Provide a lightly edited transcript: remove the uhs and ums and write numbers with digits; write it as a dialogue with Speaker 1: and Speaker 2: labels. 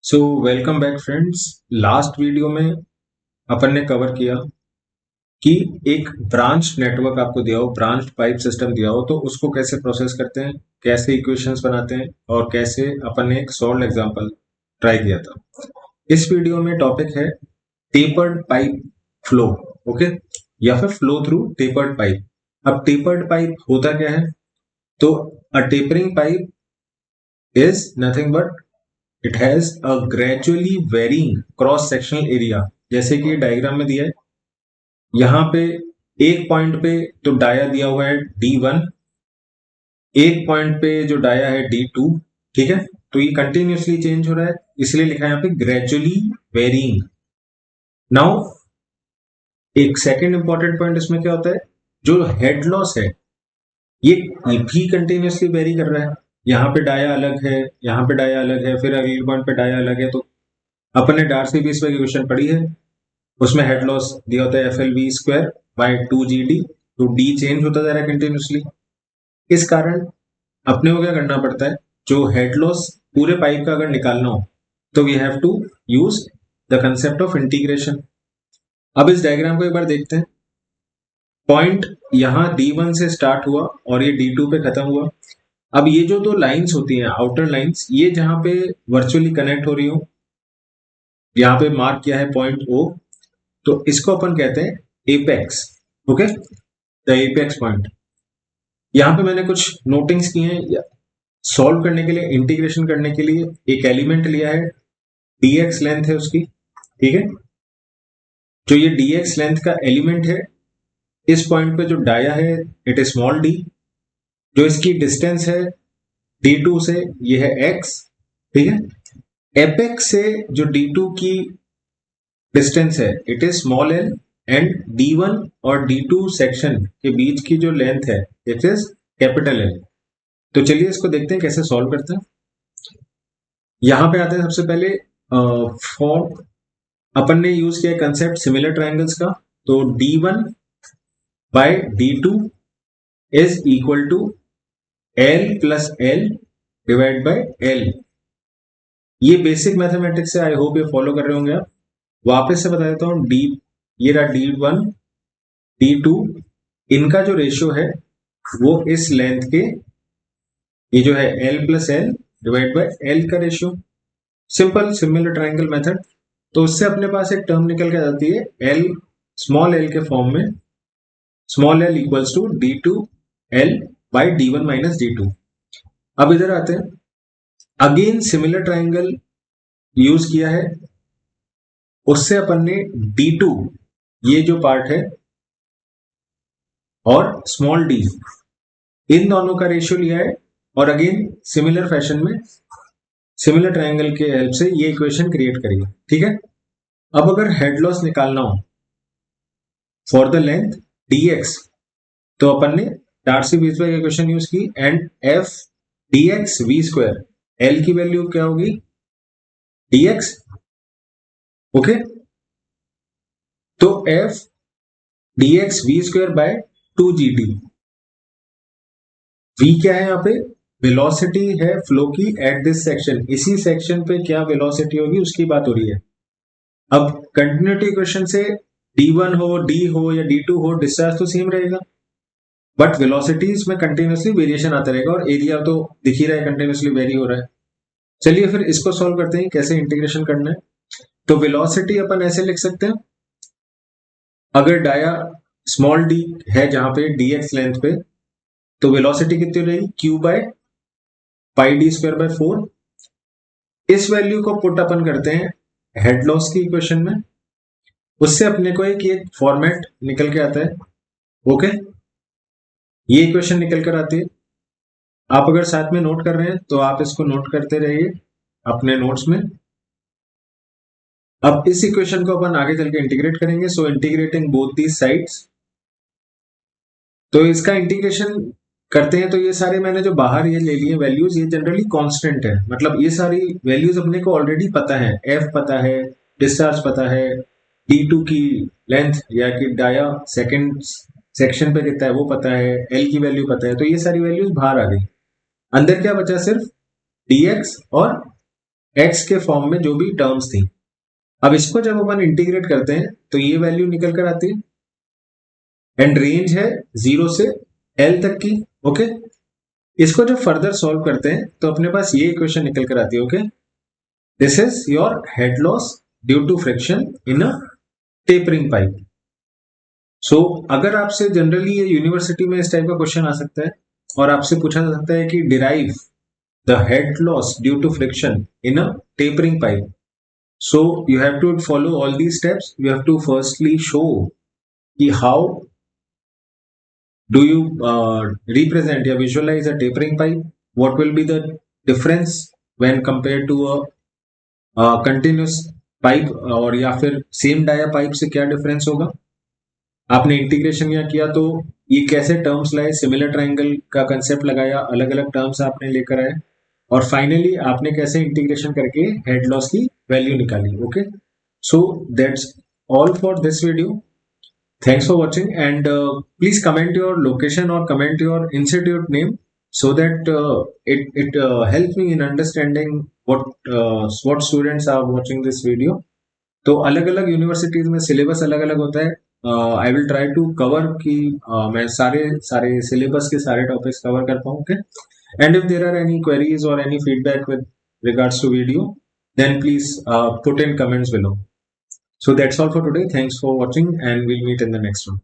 Speaker 1: So welcome back friends. Last video में अपन ने cover किया कि एक ब्रांच नेटवर्क आपको दिया हो, ब्रांच पाइप सिस्टम दिया हो, तो उसको कैसे प्रोसेस करते हैं, कैसे इक्वेशंस बनाते हैं और कैसे अपन ने एक सॉल्व एग्जांपल ट्राई किया था। इस वीडियो में टॉपिक है टेपर्ड पाइप फ्लो, ओके, या फिर फ्लो थ्रू टेपर्ड पाइप। अब टेपर्ड पाइप होता क्या है? तो a tapering pipe is nothing but it has a gradually varying cross sectional area. जैसे कि डायग्राम में दिया है, यहाँ पे एक पॉइंट पे तो डाया दिया हुआ है D1, एक पॉइंट पे जो डाया है D2, ठीक है। तो ये कंटिन्यूसली चेंज हो रहा है, इसलिए लिखा है यहाँ पे ग्रेजुअली वेरिंग। नाउ एक सेकेंड इंपॉर्टेंट पॉइंट इसमें क्या होता है, जो हेड लॉस है ये भी कंटिन्यूसली वेरी कर रहा है। यहाँ पे डाया अलग है, यहाँ पे डाया अलग है, फिर अगले पॉइंट पे डाया अलग है। तो अपन ने डार्सी बीस पे इक्वेशन पढ़ी है, उसमें हेड लॉस दिया होता है FLV² बाय 2GD। तो डी चेंज होता जा रहा है कंटिन्यूसली। इस कारण अपने को क्या करना पड़ता है, जो हेड लॉस पूरे पाइप का अगर निकालना हो तो we have to use the concept of integration. अब इस डायग्राम को एक बार देखते हैं। पॉइंट यहाँ D1 से स्टार्ट हुआ और ये D2 पे खत्म हुआ। अब ये जो दो लाइंस होती हैं, आउटर लाइंस, ये जहां पे वर्चुअली कनेक्ट हो रही हो, यहाँ पे मार्क किया है पॉइंट O, तो इसको अपन कहते हैं apex, okay, the apex point. यहाँ पे मैंने कुछ नोटिंग्स किए हैं। सॉल्व करने के लिए, इंटीग्रेशन करने के लिए एक एलिमेंट लिया है, dx लेंथ है उसकी, ठीक है। जो ये dx लेंथ का एलिमेंट है, इस पॉइंट पे जो डाया है इट इज स्मॉल d, जो इसकी डिस्टेंस है D2 से ये है x, ठीक है। एपेक्स से जो D2 की डिस्टेंस है it is small l, and D1 और D2 सेक्शन के बीच की जो लेंथ है इट इज कैपिटल L। तो चलिए इसको देखते हैं कैसे सॉल्व करते हैं। यहां पे आते हैं सबसे पहले फॉर्म। अपन ने यूज किया कंसेप्ट सिमिलर ट्रायंगल्स का। तो D1 by D2 is equal to L plus L divide by L। ये बेसिक मैथमेटिक्स से, आई होप ये फॉलो कर रहे होंगे आप। वापस से बता देता हूँ, डी ये रहा D1 D2, इनका जो रेशियो है वो इस लेंथ के, ये जो है L plus L divide by L का ratio. Simple similar triangle method. तो उससे अपने पास एक टर्म निकल के आ जाती है L, स्मॉल l के फॉर्म में, small l equals to D2L by D1 minus D2। अब इधर आते हैं, अगेन सिमिलर ट्रायंगल यूज किया है, उससे अपन ने D2 ये जो पार्ट है और स्मॉल d, इन दोनों का रेशियो लिया है, और अगेन सिमिलर फैशन में सिमिलर ट्रायंगल के हेल्प से ये इक्वेशन क्रिएट करिए, ठीक है। अब अगर हेड लॉस निकालना हो फॉर द लेंथ dx, तो अपन ने डार्सी-वेईसबर्ग इक्वेशन यूज की, and f dx v², l की वैल्यू क्या होगी dx, ओके। तो f dx v² by 2gd। v क्या है यहाँ पे, वेलोसिटी है फ्लो की एट दिस सेक्शन। इसी सेक्शन पे क्या वेलोसिटी होगी उसकी बात हो रही है। अब कंटिन्यूटी इक्वेशन से d1 हो, d हो या d2 हो, डिस्चार्ज तो सेम रहेगा, बट वेलोसिटीज में कंटिन्यूसली वेरिएशन आता रहेगा, और एरिया तो दिख ही रहा है कंटिन्यूसली वेरी हो रहा है। चलिए फिर इसको सॉल्व करते हैं, कैसे इंटीग्रेशन करना है। तो वेलोसिटी अपन ऐसे लिख सकते हैं, अगर डाया स्मॉल d है जहां पे dx लेंथ पे, तो वेलोसिटी कितनी रहेगी, q by pi d² bye 4। इस वैल्यू को पुट अपन करते हैं हेड लॉस की इक्वेशन में, उससे अपने को एक फॉर्मेट निकल के आता है, ओके। ये इक्वेशन निकल कर आती है। आप अगर साथ में नोट कर रहे हैं तो आप इसको नोट करते रहिए अपने नोट्स में। अब इस इक्वेशन को अपन आगे चल के इंटीग्रेट करेंगे, so integrating both the sides. तो इसका इंटीग्रेशन करते हैं, तो ये सारे मैंने जो बाहर ये ले लिए वैल्यूज, ये जनरली कांस्टेंट है, मतलब ये सारी वैल्यूज अपने को ऑलरेडी पता है। f पता है, डिस्चार्ज पता है, D2 की लेंथ या कि डाया सेकंड सेक्शन पे कितना है वो पता है, L की वैल्यू पता है। तो ये सारी वैल्यूज बाहर आ गई, अंदर क्या बचा, सिर्फ dx और एक्स के फॉर्म में जो भी टर्म्स थी। अब इसको जब अपन इंटीग्रेट करते हैं तो ये वैल्यू निकल कर आती है एंड रेंज है 0 से एल तक की। ओके, इसको जब फर्दर सॉल्व करते हैं तो अपने पास ये इक्वेशन निकल कर आती है। Okay, this is your head loss due to friction in a tapering pipe. So अगर आपसे जनरली ये यूनिवर्सिटी में इस टाइप का क्वेश्चन आ सकता है और आपसे पूछा जा सकता है कि derive the head loss due to friction in a tapering pipe. So you have to follow all these steps. You have to firstly show how do you represent or visualize a tapering pipe. What will be the difference when compared to a continuous pipe और या फिर same dia pipe से क्या difference होगा। आपने integration या किया तो ये कैसे टर्म्स लाए, सिमिलर ट्राइंगल का कंसेप्ट लगाया, अलग अलग टर्म्स आपने लेकर आए और फाइनली आपने कैसे इंटीग्रेशन करके हेड लॉस की वैल्यू निकाली। Okay, so that's all for this video. Thanks for watching and please comment your location or comment your institute name so that it helps me in understanding what students are watching this video. तो अलग अलग universities में syllabus अलग अलग होता है। I will try to cover कि मैं सारे सारे सिलेबस के सारे टॉपिक्स कवर कर पाऊँ। Okay, and if there are any queries और any feedback with regards to video, then please put in comments below. So that's all for today. Thanks for watching and we'll meet in the next one.